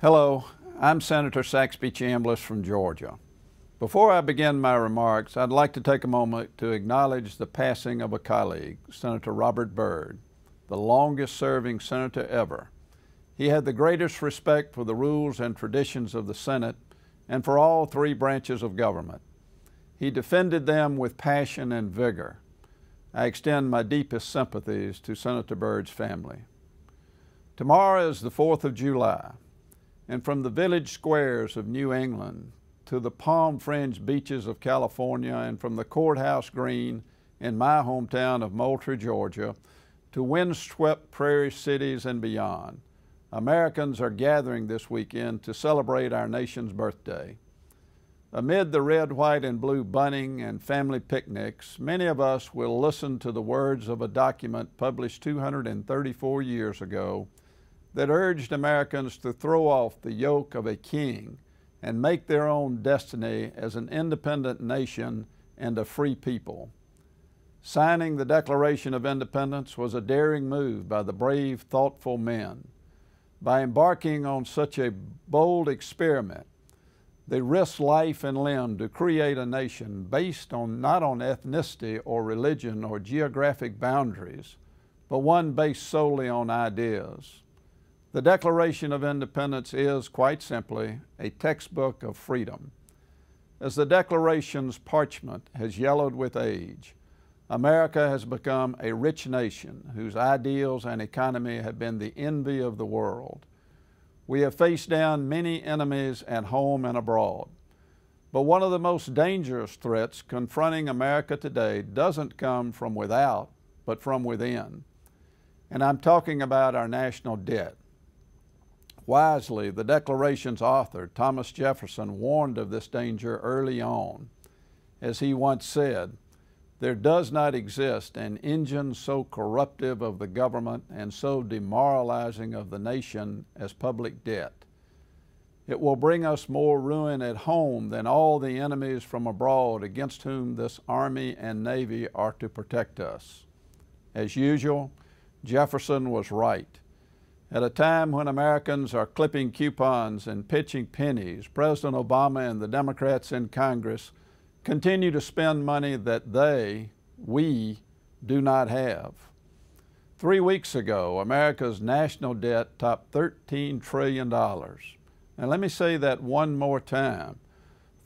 Hello, I'm Senator Saxby Chambliss from Georgia. Before I begin my remarks, I'd like to take a moment to acknowledge the passing of a colleague, Senator Robert Byrd, the longest-serving senator ever. He had the greatest respect for the rules and traditions of the Senate and for all three branches of government. He defended them with passion and vigor. I extend my deepest sympathies to Senator Byrd's family. Tomorrow is the 4th of July. And from the village squares of New England to the palm-fringed beaches of California and from the courthouse green in my hometown of Moultrie, Georgia, to windswept prairie cities and beyond, Americans are gathering this weekend to celebrate our nation's birthday. Amid the red, white, and blue bunting and family picnics, many of us will listen to the words of a document published 234 years ago that urged Americans to throw off the yoke of a king and make their own destiny as an independent nation and a free people. Signing the Declaration of Independence was a daring move by the brave, thoughtful men. By embarking on such a bold experiment, they risked life and limb to create a nation based not on ethnicity or religion or geographic boundaries, but one based solely on ideas. The Declaration of Independence is, quite simply, a textbook of freedom. As the Declaration's parchment has yellowed with age, America has become a rich nation whose ideals and economy have been the envy of the world. We have faced down many enemies at home and abroad. But one of the most dangerous threats confronting America today doesn't come from without, but from within. And I'm talking about our national debt. Wisely, the Declaration's author, Thomas Jefferson, warned of this danger early on. As he once said, "There does not exist an engine so corruptive of the government and so demoralizing of the nation as public debt. It will bring us more ruin at home than all the enemies from abroad against whom this Army and Navy are to protect us." As usual, Jefferson was right. At a time when Americans are clipping coupons and pitching pennies, President Obama and the Democrats in Congress continue to spend money that we, do not have. 3 weeks ago, America's national debt topped $13 trillion. And let me say that one more time.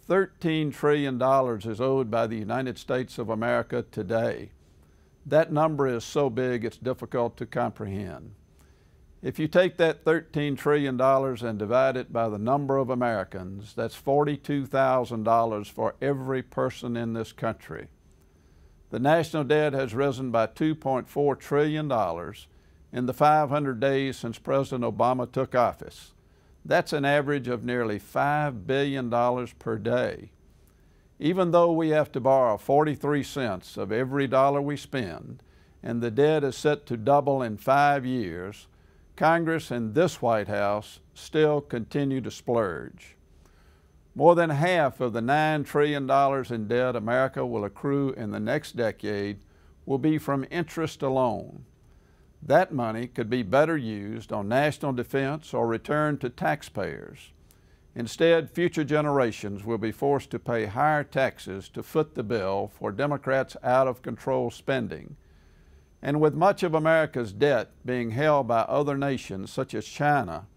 $13 trillion is owed by the United States of America today. That number is so big it's difficult to comprehend. If you take that $13 trillion and divide it by the number of Americans, that's $42,000 for every person in this country. The national debt has risen by $2.4 trillion in the 500 days since President Obama took office. That's an average of nearly $5 billion per day. Even though we have to borrow 43 cents of every dollar we spend, and the debt is set to double in 5 years, Congress and this White House still continue to splurge. More than half of the $9 trillion in debt America will accrue in the next decade will be from interest alone. That money could be better used on national defense or returned to taxpayers. Instead, future generations will be forced to pay higher taxes to foot the bill for Democrats' out-of-control spending. And with much of America's debt being held by other nations such as China,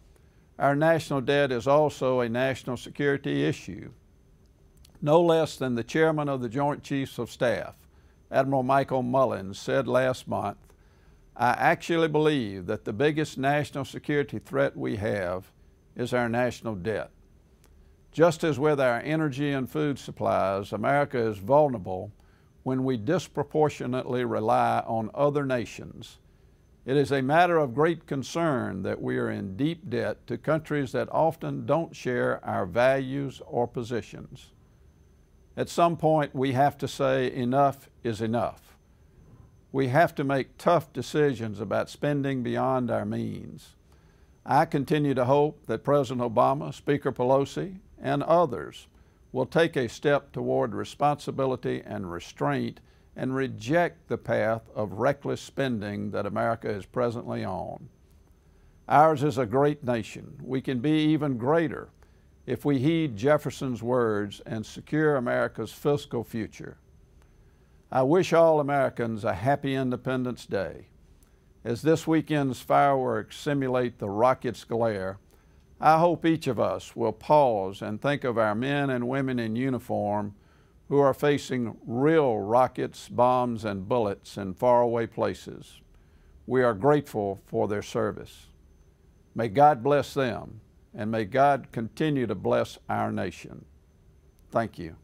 our national debt is also a national security issue. No less than the chairman of the Joint Chiefs of Staff, Admiral Michael Mullins, said last month, "I actually believe that the biggest national security threat we have is our national debt." Just as with our energy and food supplies, America is vulnerable when we disproportionately rely on other nations. It is a matter of great concern that we are in deep debt to countries that often don't share our values or positions. At some point, we have to say enough is enough. We have to make tough decisions about spending beyond our means. I continue to hope that President Obama, Speaker Pelosi, and others will take a step toward responsibility and restraint and reject the path of reckless spending that America is presently on. Ours is a great nation. We can be even greater if we heed Jefferson's words and secure America's fiscal future. I wish all Americans a happy Independence Day. As this weekend's fireworks simulate the rocket's glare, I hope each of us will pause and think of our men and women in uniform who are facing real rockets, bombs, and bullets in faraway places. We are grateful for their service. May God bless them, and may God continue to bless our nation. Thank you.